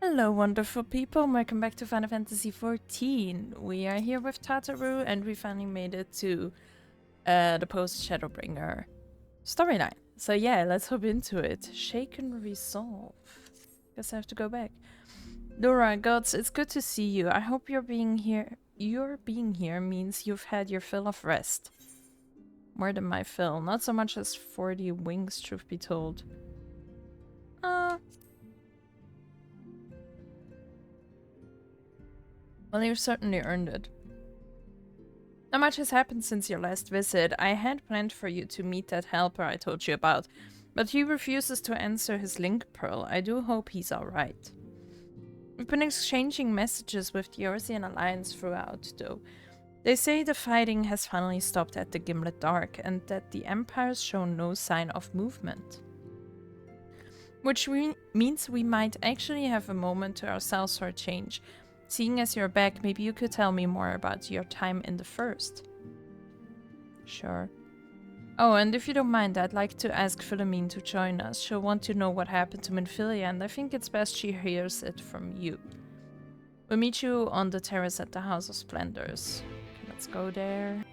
Hello, wonderful people. Welcome back to Final Fantasy XIV. We are here with Tataru, and we finally made it to the Post-Shadowbringer storyline. So yeah, let's hop into it. Shaken Resolve. Guess I have to go back. Laura, gods, it's good to see you. I hope your being here means you've had your fill of rest. More than my fill. Not so much as 40 wings, truth be told. Well, you've certainly earned it. Not much has happened since your last visit. I had planned for you to meet that helper I told you about, but he refuses to answer his link pearl. I do hope he's alright. We've been exchanging messages with the Orsian Alliance throughout, though. They say the fighting has finally stopped at the Gimlet Dark, and that the Empire's shown no sign of movement. Which means we might actually have a moment to ourselves for a change. Seeing as you're back, maybe you could tell me more about your time in the First. Sure. Oh, and if you don't mind, I'd like to ask Philomene to join us. She'll want to know what happened to Minfilia, and I think it's best she hears it from you. We'll meet you on the terrace at the House of Splendors. Okay, let's go there.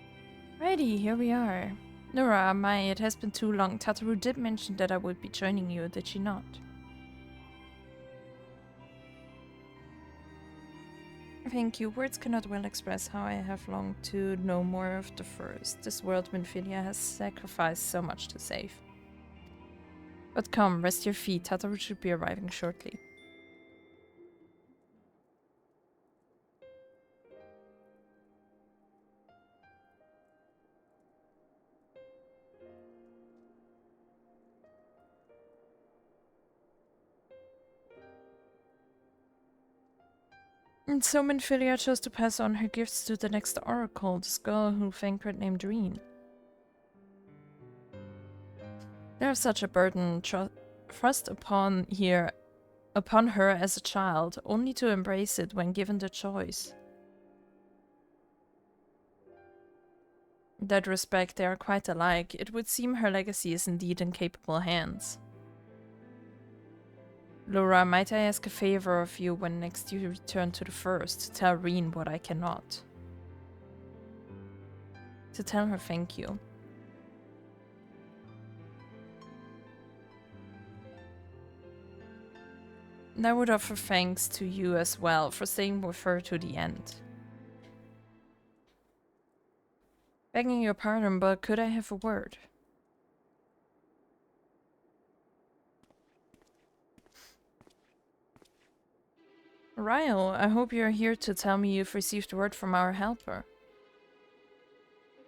Righty, here we are. Nora, it has been too long. Tataru did mention that I would be joining you, did she not? Thank you. Words cannot well express how I have longed to know more of the First. This world Minfilia has sacrificed so much to save. But come, rest your feet. Tataru should be arriving shortly. And so Minfilia chose to pass on her gifts to the next oracle, this girl who Thancred named Reen. They have such a burden thrust upon her as a child, only to embrace it when given the choice. In that respect, they are quite alike. It would seem her legacy is indeed in capable hands. Laura, might I ask a favor of you when next you return to the First? Tell Reen what I cannot. To tell her thank you. And I would offer thanks to you as well for staying with her to the end. Begging your pardon, but could I have a word? Ryle, I hope you're here to tell me you've received word from our helper.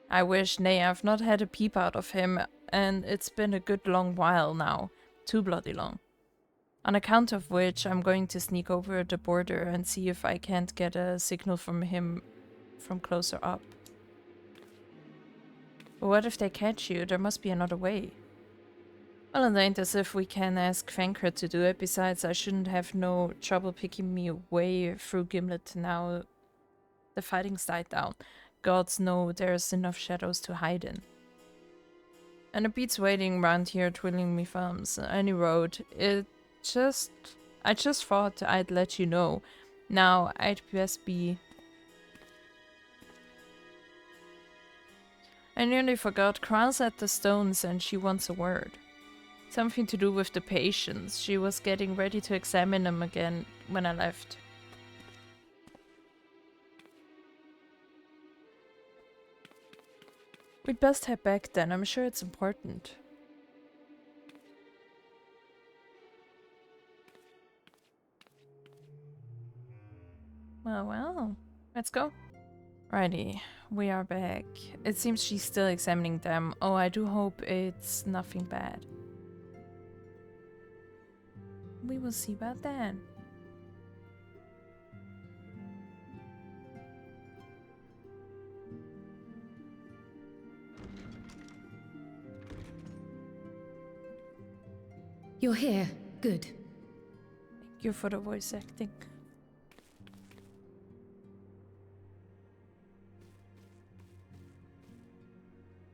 I wish, nay, I've not had a peep out of him, and it's been a good long while now. Too bloody long. On account of which, I'm going to sneak over the border and see if I can't get a signal from him from closer up. But what if they catch you? There must be another way. Well, it ain't as if we can ask Thancred to do it. Besides, I shouldn't have no trouble picking me way through Gimlet now the fighting's died down. Gods know there's enough shadows to hide in. And it beats waiting around here twiddling me thumbs. Any road. I just thought I'd let you know. Now, I'd best be... I nearly forgot. Kral's at the stones and she wants a word. Something to do with the patients. She was getting ready to examine them again when I left. We'd best head back then. I'm sure it's important. Well. Let's go. Righty. We are back. It seems she's still examining them. Oh, I do hope it's nothing bad. We will see about that. You're here. Good. Thank you for the voice acting.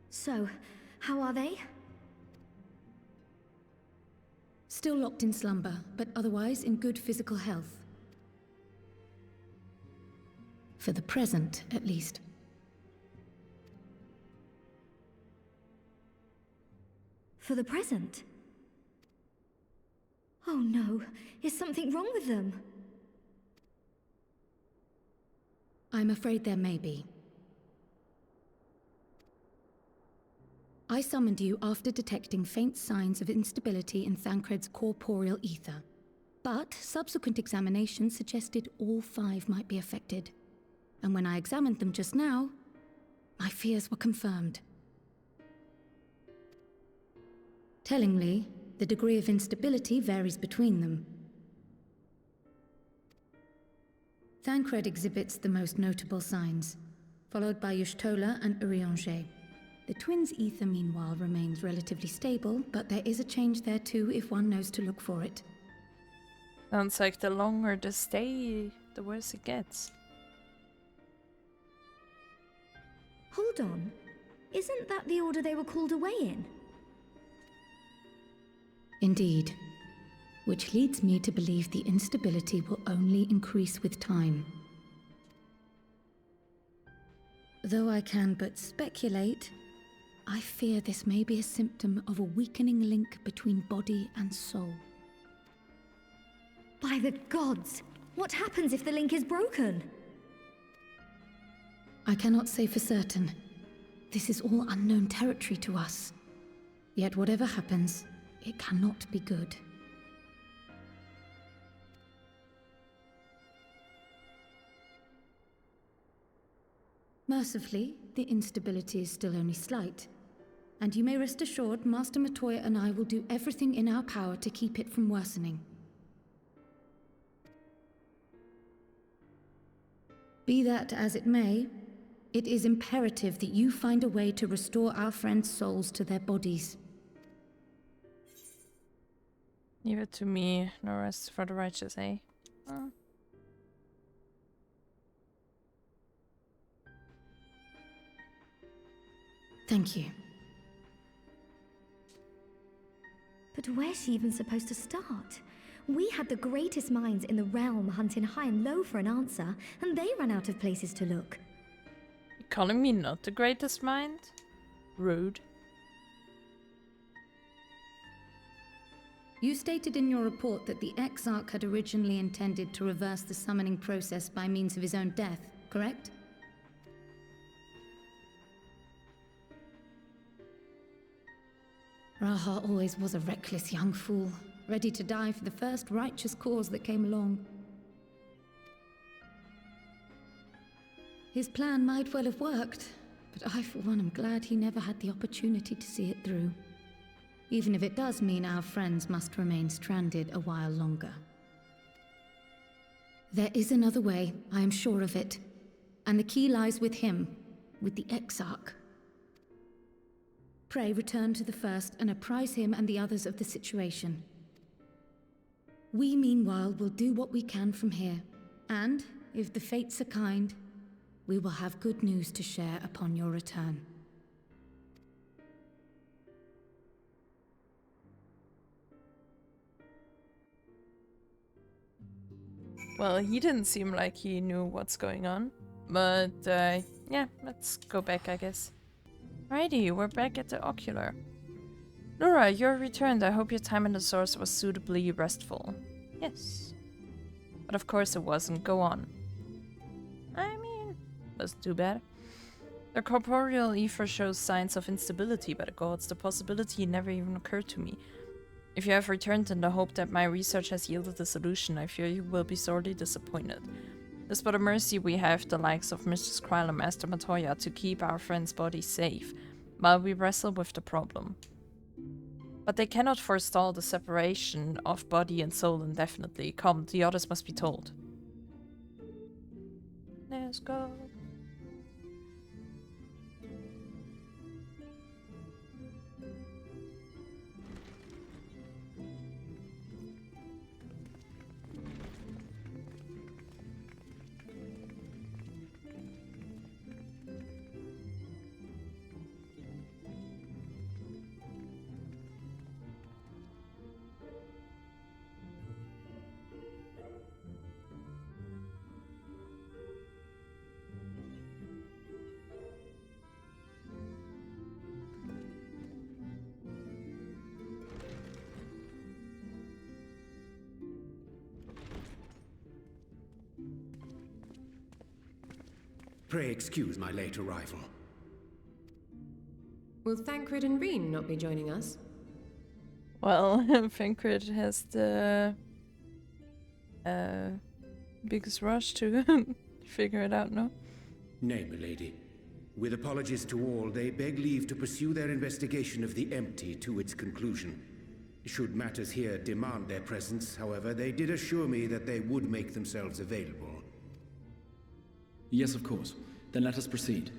So, how are they? Still locked in slumber, but otherwise in good physical health. For the present, at least. For the present? Oh no, is something wrong with them? I'm afraid there may be. I summoned you after detecting faint signs of instability in Thancred's corporeal ether. But subsequent examination suggested all 5 might be affected. And when I examined them just now, my fears were confirmed. Tellingly, the degree of instability varies between them. Thancred exhibits the most notable signs, followed by Y'shtola and Urianger. The twins' ether, meanwhile, remains relatively stable, but there is a change there too if one knows to look for it. Sounds like the longer the stay, the worse it gets. Hold on. Isn't that the order they were called away in? Indeed. Which leads me to believe the instability will only increase with time. Though I can but speculate, I fear this may be a symptom of a weakening link between body and soul. By the gods! What happens if the link is broken? I cannot say for certain. This is all unknown territory to us. Yet whatever happens, it cannot be good. Mercifully, the instability is still only slight. And you may rest assured Master Matoya and I will do everything in our power to keep it from worsening. Be that as it may, it is imperative that you find a way to restore our friends' souls to their bodies. Leave it to me, no rest for the righteous, eh? Thank you. But where's she even supposed to start? We had the greatest minds in the realm hunting high and low for an answer, and they ran out of places to look. You calling me not the greatest mind? Rude. You stated in your report that the Exarch had originally intended to reverse the summoning process by means of his own death, correct? Graha always was a reckless young fool, ready to die for the first righteous cause that came along. His plan might well have worked, but I for one am glad he never had the opportunity to see it through. Even if it does mean our friends must remain stranded a while longer. There is another way, I am sure of it. And the key lies with him, with the Exarch. Pray return to the First and apprise him and the others of the situation. We, meanwhile, will do what we can from here. And, if the fates are kind, we will have good news to share upon your return. Well, he didn't seem like he knew what's going on. But, yeah, let's go back, I guess. Alrighty, we're back at the ocular. Laura, you're returned. I hope your time in the source was suitably restful. Yes. But of course it wasn't. Go on. I mean, wasn't too bad. The corporeal ether shows signs of instability by the gods. The possibility never even occurred to me. If you have returned in the hope that my research has yielded a solution, I fear you will be sorely disappointed. It's but a mercy we have the likes of Mistress Kryl and Master Matoya to keep our friend's body safe, while we wrestle with the problem. But they cannot forestall the separation of body and soul indefinitely. Come, the others must be told. Let's go. Pray excuse my late arrival. Will Thancred and Reen not be joining us? Well, Thancred has the biggest rush to figure it out, no? Nay, milady. With apologies to all, they beg leave to pursue their investigation of the empty to its conclusion. Should matters here demand their presence, however, they did assure me that they would make themselves available. Yes, of course. Then let us proceed.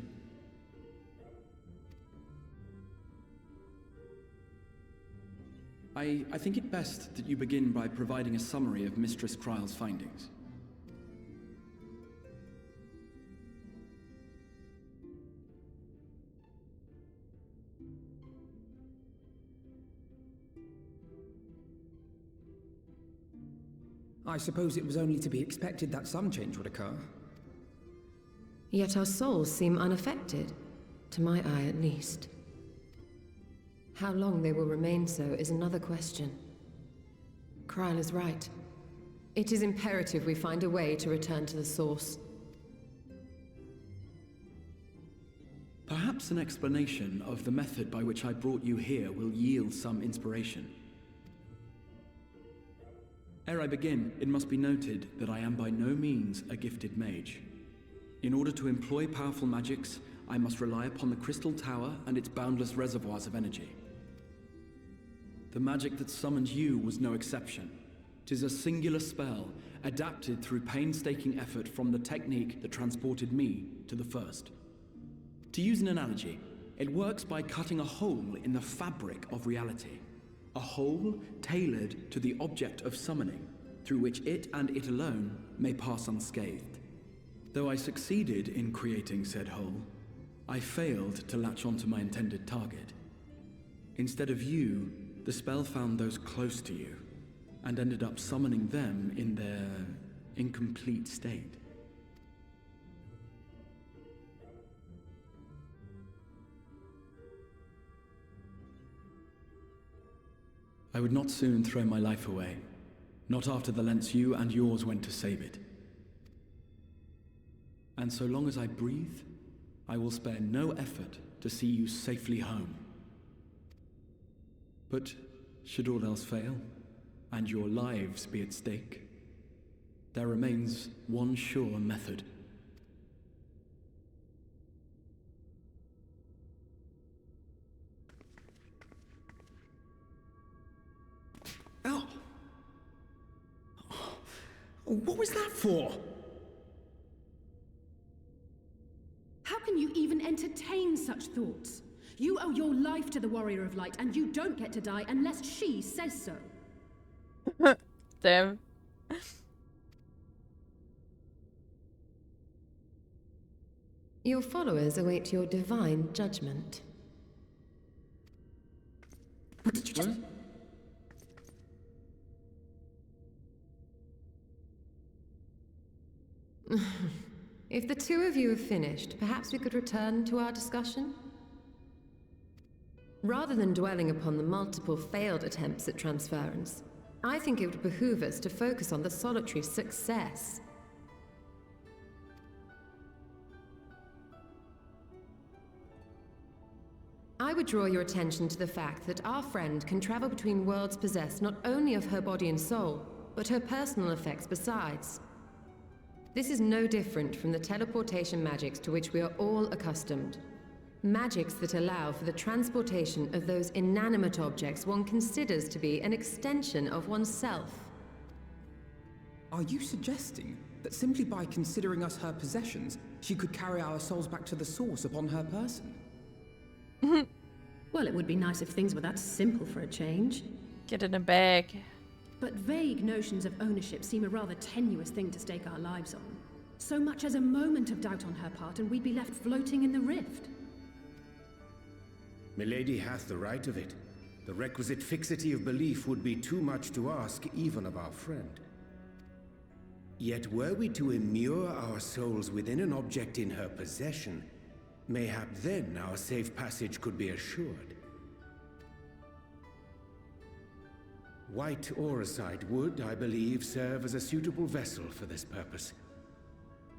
I think it best that you begin by providing a summary of Mistress Kryle's findings. I suppose it was only to be expected that some change would occur. Yet our souls seem unaffected, to my eye at least. How long they will remain so is another question. Kryle is right. It is imperative we find a way to return to the source. Perhaps an explanation of the method by which I brought you here will yield some inspiration. Ere I begin, it must be noted that I am by no means a gifted mage. In order to employ powerful magics, I must rely upon the Crystal Tower and its boundless reservoirs of energy. The magic that summoned you was no exception. 'Tis a singular spell, adapted through painstaking effort from the technique that transported me to the First. To use an analogy, it works by cutting a hole in the fabric of reality. A hole tailored to the object of summoning, through which it and it alone may pass unscathed. Though I succeeded in creating said hole, I failed to latch onto my intended target. Instead of you, the spell found those close to you, and ended up summoning them in their incomplete state. I would not soon throw my life away, not after the lengths you and yours went to save it. And so long as I breathe, I will spare no effort to see you safely home. But should all else fail, and your lives be at stake, there remains one sure method. Oh! What was that for? How can you even entertain such thoughts? You owe your life to the Warrior of Light, and you don't get to die unless she says so. Damn. Your followers await your divine judgment. What did you just... If the two of you have finished, perhaps we could return to our discussion? Rather than dwelling upon the multiple failed attempts at transference, I think it would behoove us to focus on the solitary's success. I would draw your attention to the fact that our friend can travel between worlds possessed not only of her body and soul, but her personal effects besides. This is no different from the teleportation magics to which we are all accustomed. Magics that allow for the transportation of those inanimate objects one considers to be an extension of oneself. Are you suggesting that simply by considering us her possessions, she could carry our souls back to the source upon her person? Well, it would be nice if things were that simple for a change. Get in a bag. But vague notions of ownership seem a rather tenuous thing to stake our lives on. So much as a moment of doubt on her part, and we'd be left floating in the rift. Milady hath the right of it. The requisite fixity of belief would be too much to ask even of our friend. Yet were we to immure our souls within an object in her possession, mayhap then our safe passage could be assured. White Auracite would, I believe, serve as a suitable vessel for this purpose.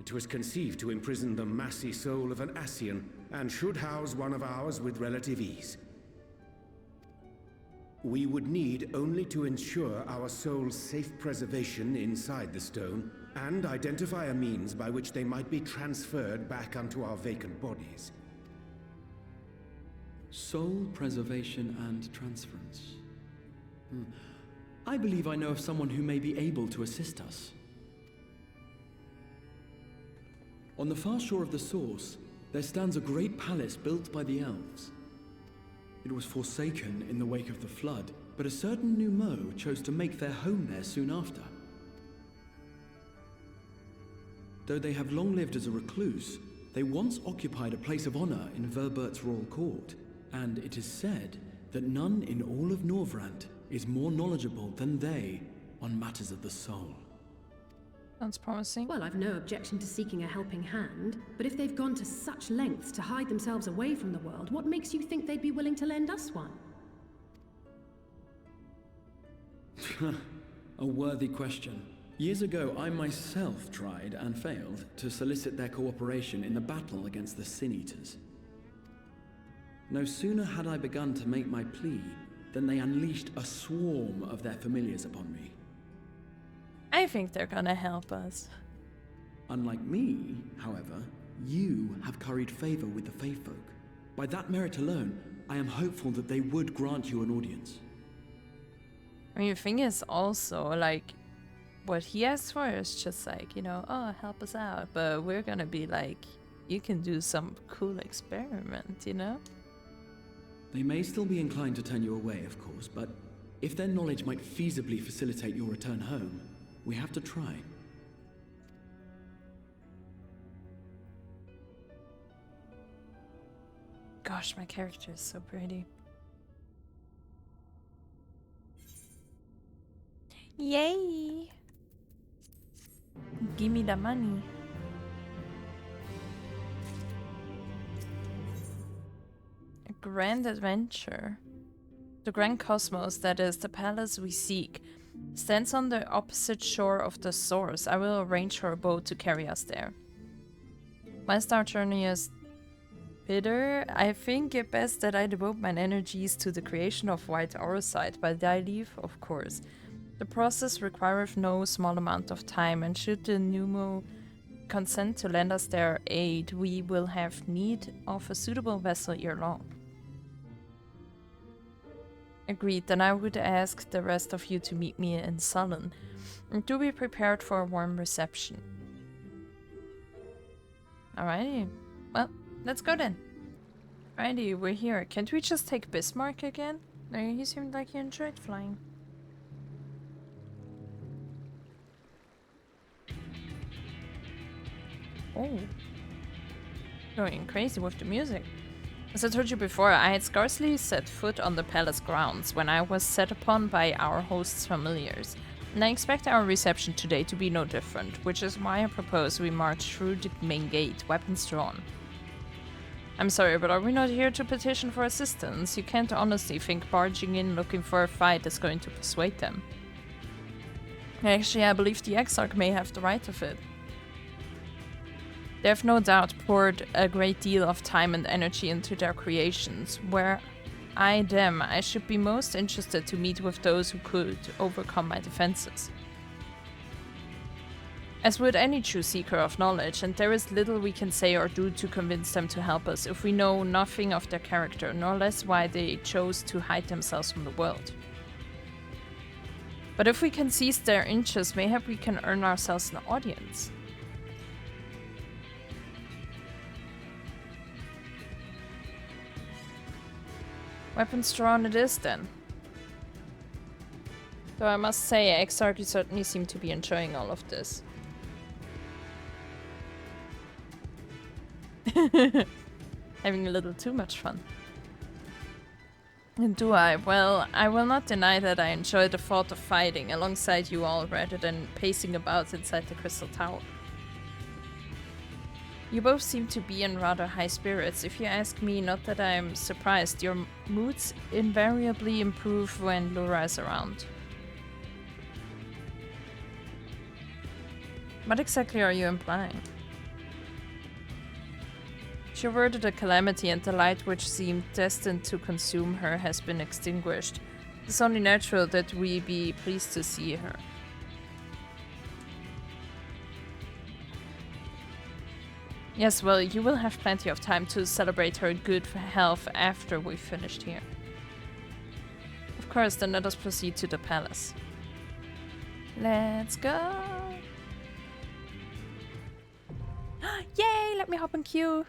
It was conceived to imprison the massy soul of an Ascian, and should house one of ours with relative ease. We would need only to ensure our soul's safe preservation inside the stone, and identify a means by which they might be transferred back unto our vacant bodies. Soul preservation and transference. I believe I know of someone who may be able to assist us. On the far shore of the source, there stands a great palace built by the elves. It was forsaken in the wake of the flood, but a certain Numo chose to make their home there soon after. Though they have long lived as a recluse, they once occupied a place of honor in Verbert's royal court, and it is said that none in all of Norvrant is more knowledgeable than they on matters of the soul. Sounds promising. Well, I've no objection to seeking a helping hand, but if they've gone to such lengths to hide themselves away from the world, what makes you think they'd be willing to lend us one? A worthy question. Years ago, I myself tried and failed to solicit their cooperation in the battle against the Sin Eaters. No sooner had I begun to make my plea than they unleashed a swarm of their familiars upon me. I think they're gonna help us. Unlike me, however, you have curried favor with the Fae folk. By that merit alone, I am hopeful that they would grant you an audience. I mean, the thing is also, like, what he asks for is just like, you know, oh, help us out. But we're gonna be like, you can do some cool experiment, you know? They may still be inclined to turn you away, of course, but if their knowledge might feasibly facilitate your return home, we have to try. Gosh, my character is so pretty. Yay! Give me the money. A grand adventure. The grand cosmos, that is, the palace we seek, stands on the opposite shore of the source. I will arrange for a boat to carry us there. Whilst our journey is bitter, I think it best that I devote my energies to the creation of white aurosite, but I leave, of course. The process requireth no small amount of time, and should the Numo consent to lend us their aid, we will have need of a suitable vessel ere long. Agreed, then I would ask the rest of you to meet me in Sullen, and do be prepared for a warm reception. Alrighty, well, let's go then. Alrighty, we're here. Can't we just take Bismarck again? No, he seemed like he enjoyed flying. Oh. Going crazy with the music. As I told you before, I had scarcely set foot on the palace grounds when I was set upon by our host's familiars, and I expect our reception today to be no different, which is why I propose we march through the main gate, weapons drawn. I'm sorry, but are we not here to petition for assistance? You can't honestly think barging in looking for a fight is going to persuade them. Actually, I believe the Exarch may have the right of it. They have no doubt poured a great deal of time and energy into their creations. Were I them, I should be most interested to meet with those who could overcome my defenses. As would any true seeker of knowledge, and there is little we can say or do to convince them to help us if we know nothing of their character, nor less why they chose to hide themselves from the world. But if we can seize their interest, mayhap we can earn ourselves an audience. Weapons drawn it is then. Though I must say, Exarch certainly seem to be enjoying all of this. Having a little too much fun. And do I? Well, I will not deny that I enjoy the thought of fighting alongside you all rather than pacing about inside the Crystal Tower. You both seem to be in rather high spirits. If you ask me, not that I'm surprised, your moods invariably improve when Lura is around. What exactly are you implying? She averted a calamity, and the light which seemed destined to consume her has been extinguished. It's only natural that we be pleased to see her. Yes, well, you will have plenty of time to celebrate her good health after we've finished here. Of course, then let us proceed to the palace. Let's go! Yay! Let me hop in queue!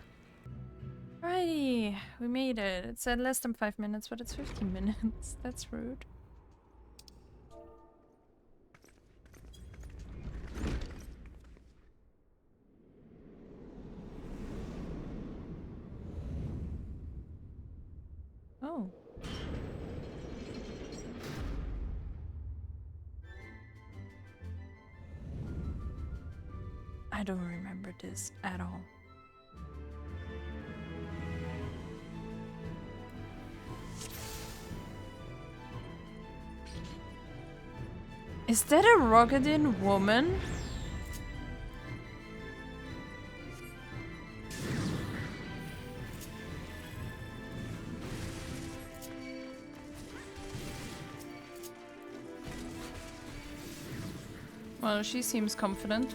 Alrighty, we made it. It said less than 5 minutes, but it's 15 minutes. That's rude. Oh. I don't remember this at all. Is that a Rogadin woman? Well, she seems confident.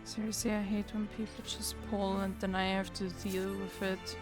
Seriously, I hate when people just pull and then I have to deal with it.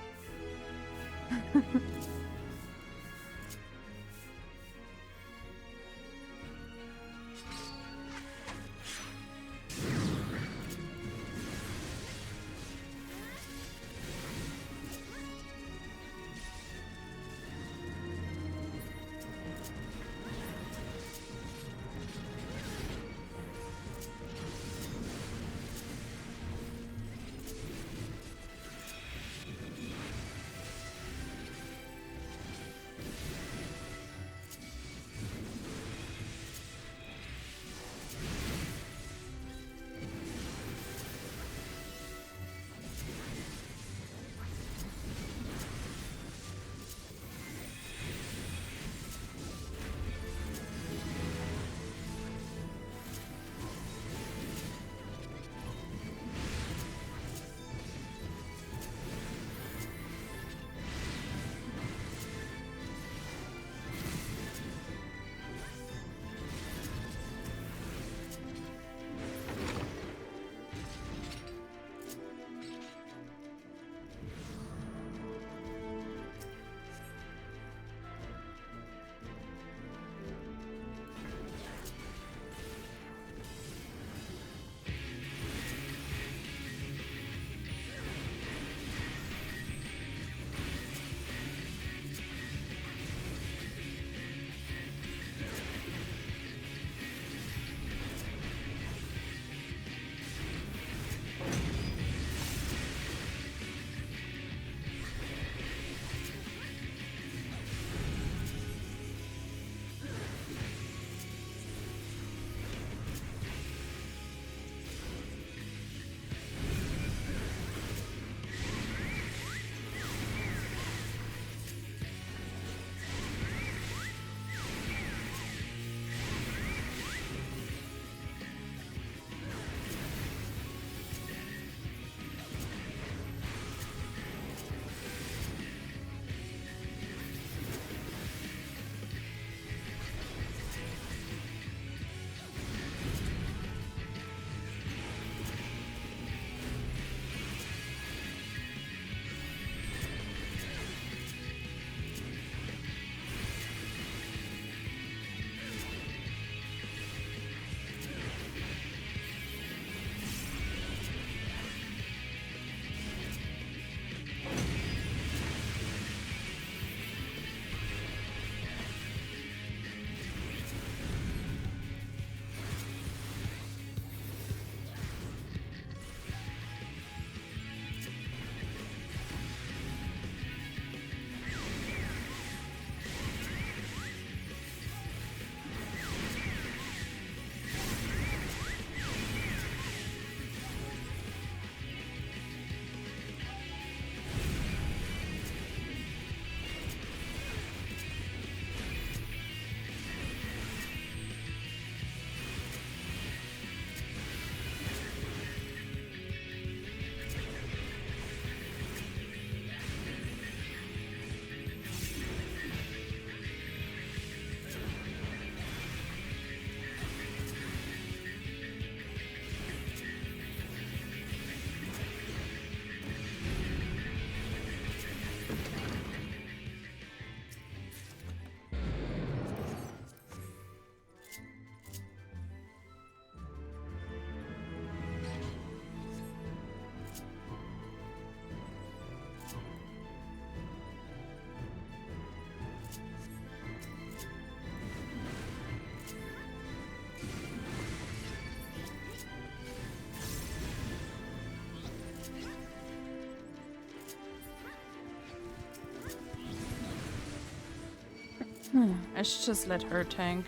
I should just let her tank.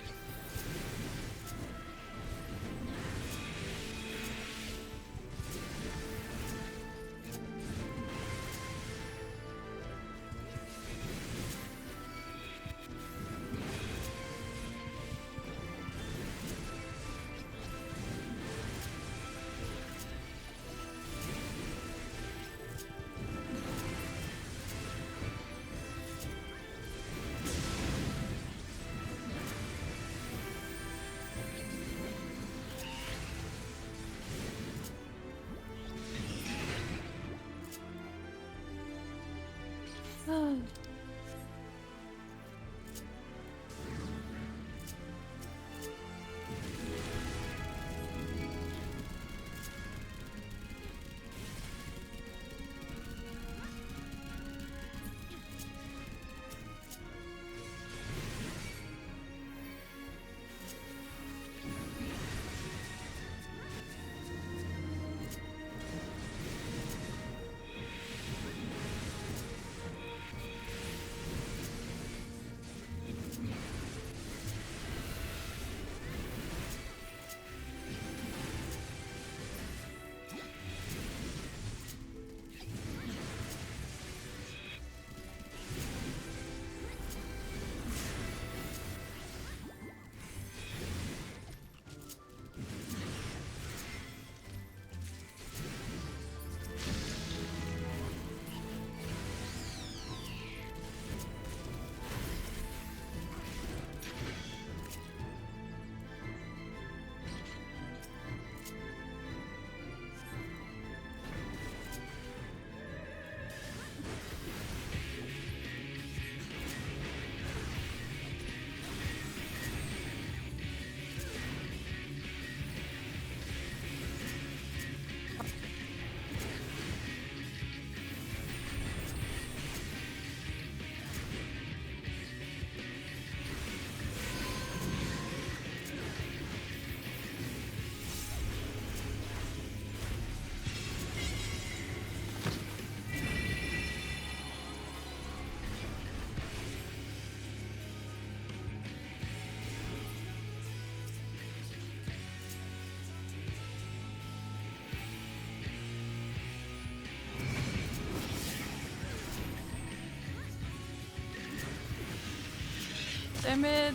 Damn it!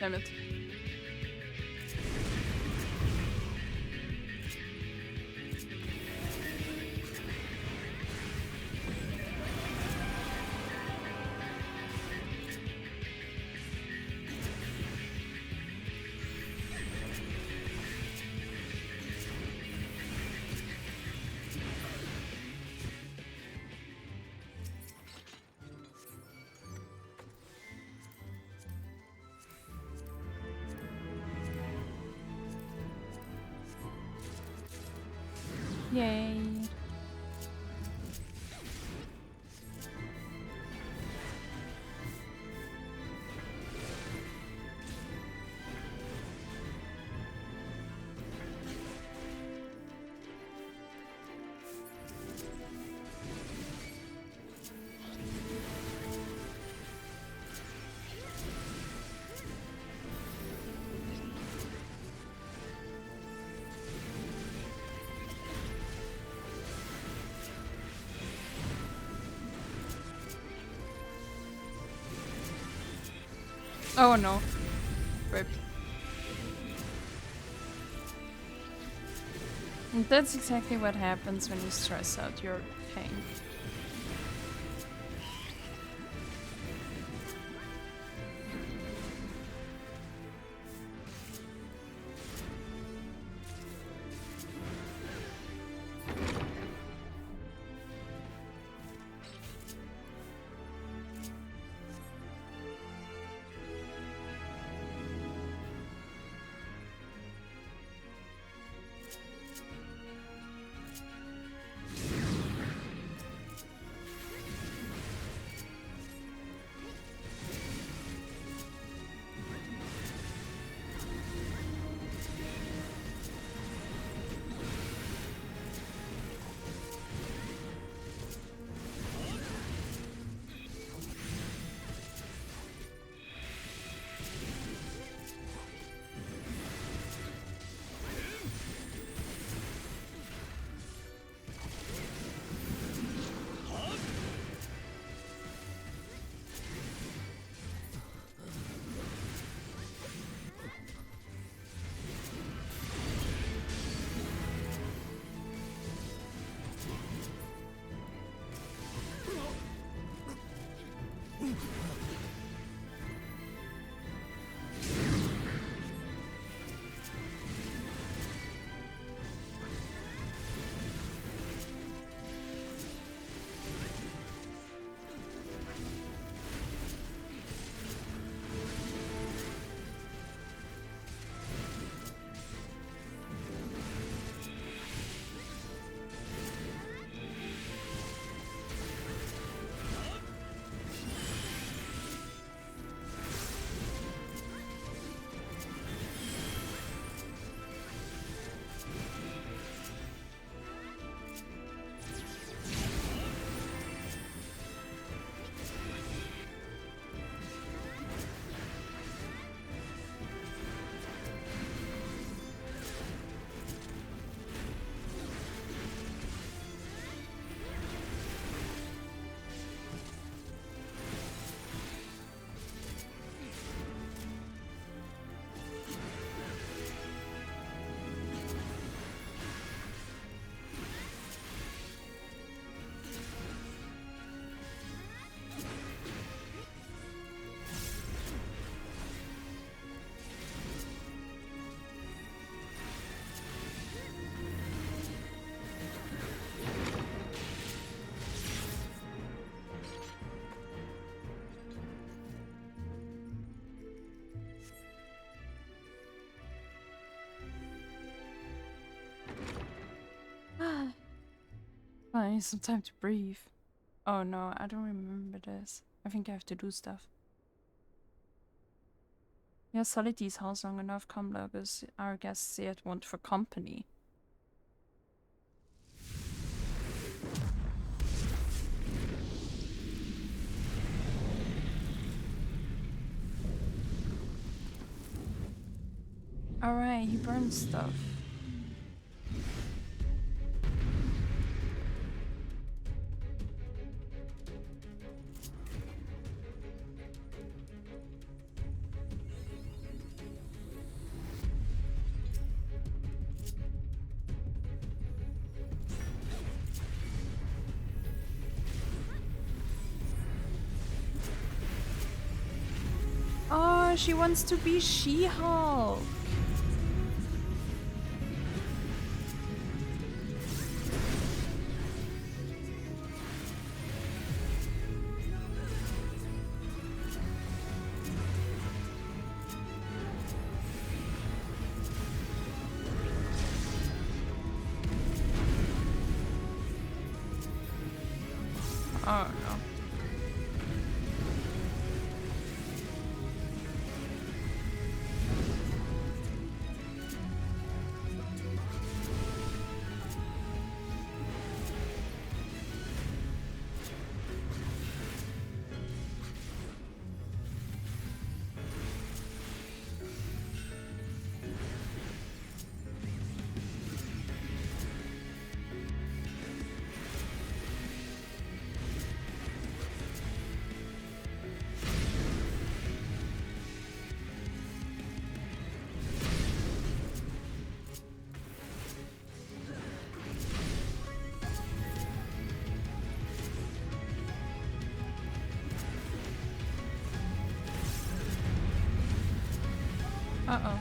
Damn it. Yay. Oh no. Rip. And that's exactly what happens when you stress out your tank. I need some time to breathe. Oh no, I don't remember this. I think I have to do stuff. Ja, Solity's house long enough. Come, Lugg, our guests yet want for company. Alright, he burns stuff. Oh, she wants to be She-Hulk. Oh no. Uh-oh.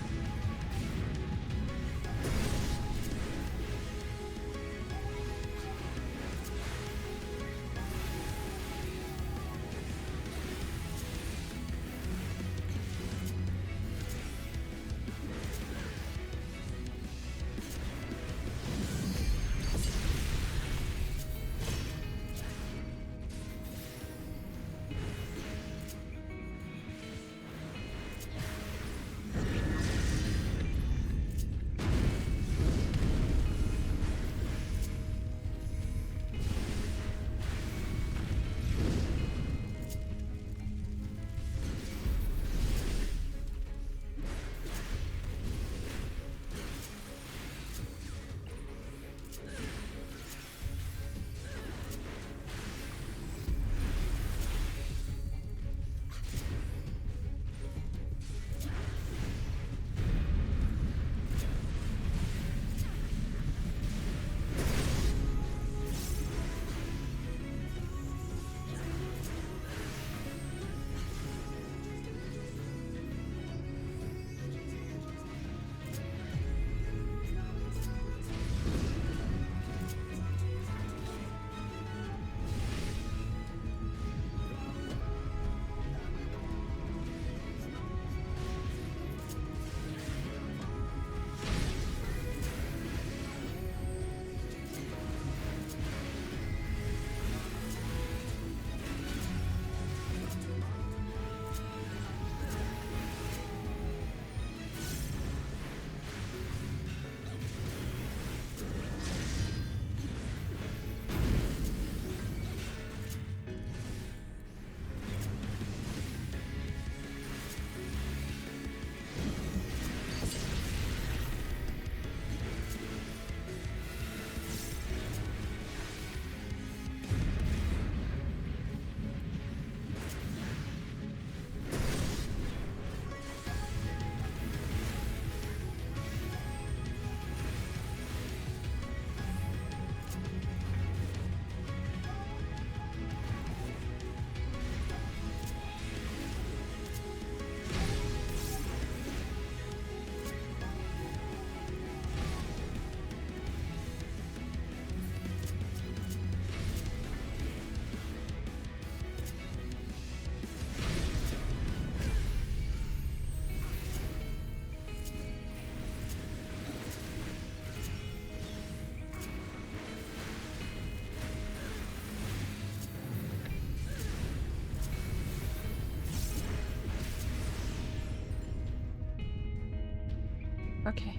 Okay.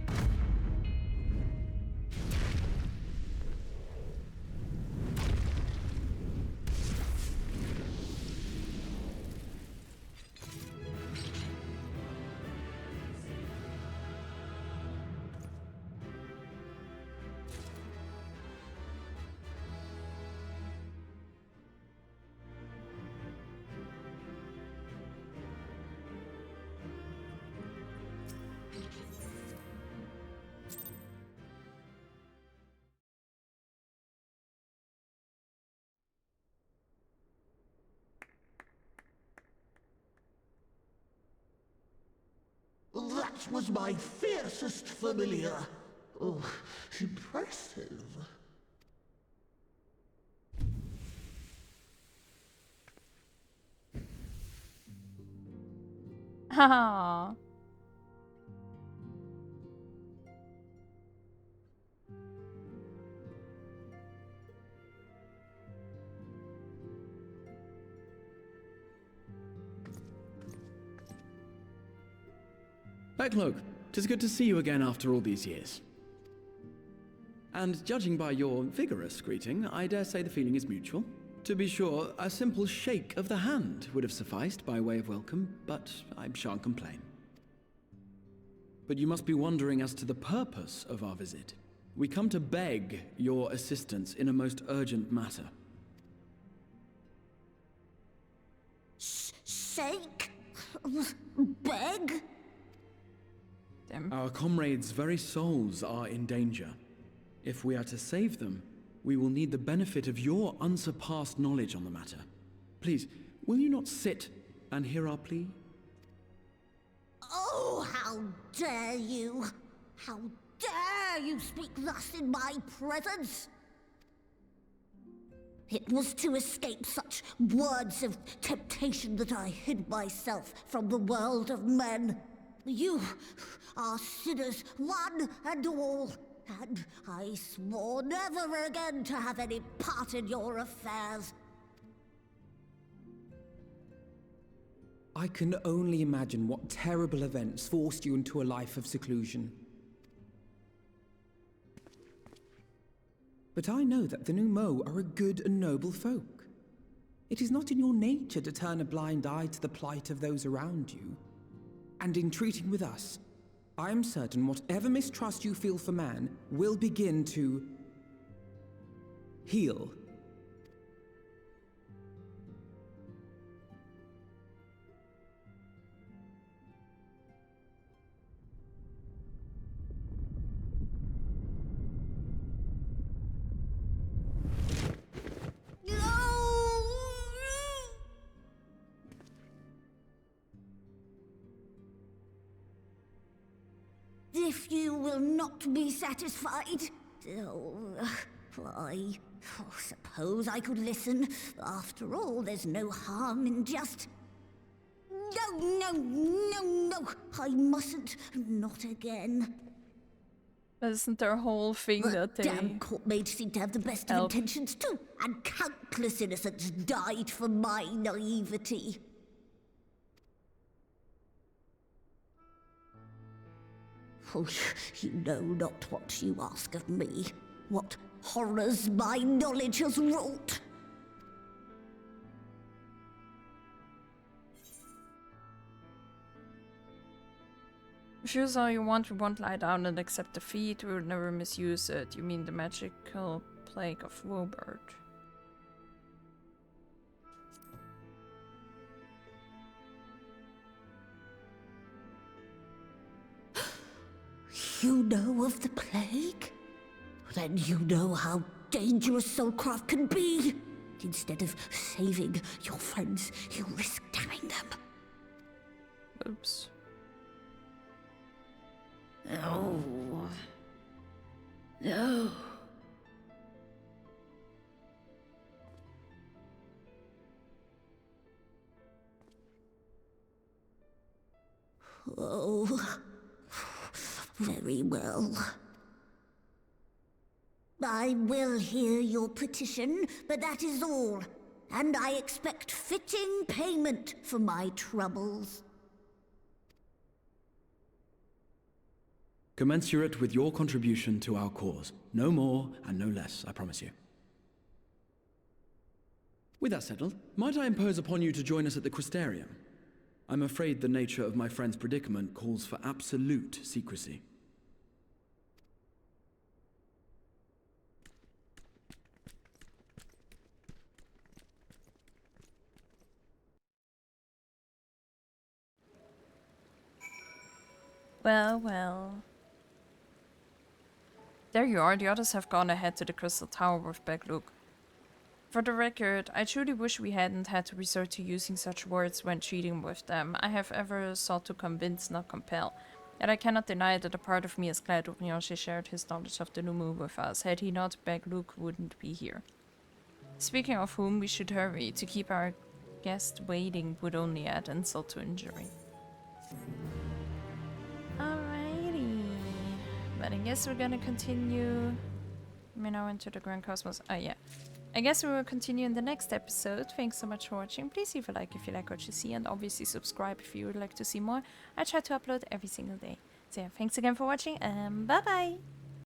That was my fiercest familiar. Oh, impressive. Haha. Beq Lugg, 'tis good to see you again after all these years. And judging by your vigorous greeting, I dare say the feeling is mutual. To be sure, a simple shake of the hand would have sufficed by way of welcome, but I shan't complain. But you must be wondering as to the purpose of our visit. We come to beg your assistance in a most urgent matter. Shake? Beg? Damn. Our comrades' very souls are in danger. If we are to save them, we will need the benefit of your unsurpassed knowledge on the matter. Please, will you not sit and hear our plea? Oh, how How dare you? How dare you speak thus in my presence? It was to escape such words of temptation that I hid myself from the world of men. You are sinners, one and all, and I swore never again to have any part in your affairs. I can only imagine what terrible events forced you into a life of seclusion. But I know that the Numo are a good and noble folk. It is not in your nature to turn a blind eye to the plight of those around you. And in treating with us, I am certain whatever mistrust you feel for man will begin to heal. If you will not be satisfied, I suppose I could listen. After all, there's no harm in just... No, I mustn't. Not again. Isn't their whole thing that they... Damn court mage seem to have the best of intentions too, and countless innocents died for my naivety. Oh, you know not what you ask of me. What horrors my knowledge has wrought. If you all you want, we won't lie down and accept defeat. We will never misuse it. You mean the magical plague of Wobert? You know of the plague? Then you know how dangerous soulcraft can be. Instead of saving your friends, you risk damning them. Oops. No. No. Oh. Very well. I will hear your petition, but that is all. And I expect fitting payment for my troubles. Commensurate with your contribution to our cause. No more and no less, I promise you. With that settled, might I impose upon you to join us at the Crystarium? I'm afraid the nature of my friend's predicament calls for absolute secrecy. Well. There you are, the others have gone ahead to the Crystal Tower with Beq Lugg. For the record, I truly wish we hadn't had to resort to using such words when treating with them. I have ever sought to convince, not compel. Yet I cannot deny that a part of me is glad Urianger shared his knowledge of the Numu with us. Had he not, Beq Lugg wouldn't be here. Speaking of whom, we should hurry. To keep our guest waiting would only add insult to injury. Alrighty. But I guess we're gonna continue. Now into the Grand Cosmos. Oh yeah. I guess we will continue in the next episode. Thanks so much for watching. Please leave a like if you like what you see, and obviously subscribe if you would like to see more. I try to upload every single day. So yeah, thanks again for watching, and bye bye!